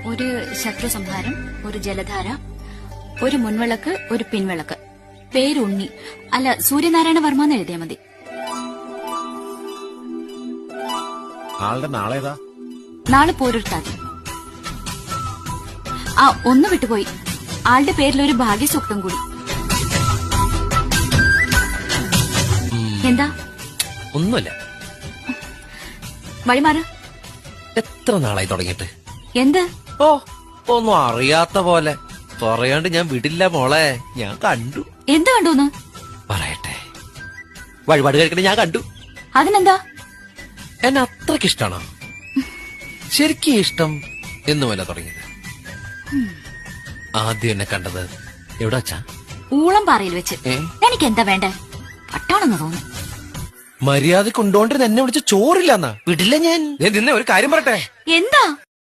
ഒരു ശത്രു സംഹാരം, ഒരു ജലധാര, ഒരു മുൻവിളക്ക്, ഒരു പിൻവിളക്ക്. പേര് ഉണ്ണി. അല്ല, സൂര്യനാരായണ വർമ്മ എന്ന് എഴുതിയാ മതി. ആളുടെ നാളേതാ? നാളെ പോരൊരുത്താതി. ആ, ഒന്ന് വിട്ടുപോയി. ആളുടെ പേരിൽ ഒരു ഭാഗ്യസൂക്തം കൂടി. എന്താ? ഒന്നുമില്ല. വഴിമാറ്. എത്ര നാളായി തുടങ്ങിയിട്ട്? എന്ത്? ഓ, ഒന്നും അറിയാത്ത പോലെ പറയാണ്ട് ഞാൻ വിടില്ല മോളെ. ഞാൻ കണ്ടു. എന്ത് കണ്ടൂന്ന്? പറയട്ടെ. വഴിപാട് കഴിക്കണ ഞാൻ കണ്ടു. അതിനെന്താ? എന്നെ അത്രക്ക് ഇഷ്ടാണോ? ശരിക്കും ഇഷ്ടം എന്നുമല്ല തുടങ്ങിയത്. ആദ്യം എന്നെ കണ്ടത് എവിടെ വച്ചാ? ഊളം പാറയിൽ വെച്ച്. എനിക്ക് എന്താ വേണ്ടേ? പട്ടാണെന്ന് തോന്നുന്നു. മര്യാദ കൊണ്ടോണ്ടിരുന്ന് എന്നെ വിളിച്ച് ചോറില്ലെന്നാ. വിടില്ല ഞാൻ. നിന്നെ ഒരു കാര്യം പറയട്ടെ. എന്താ?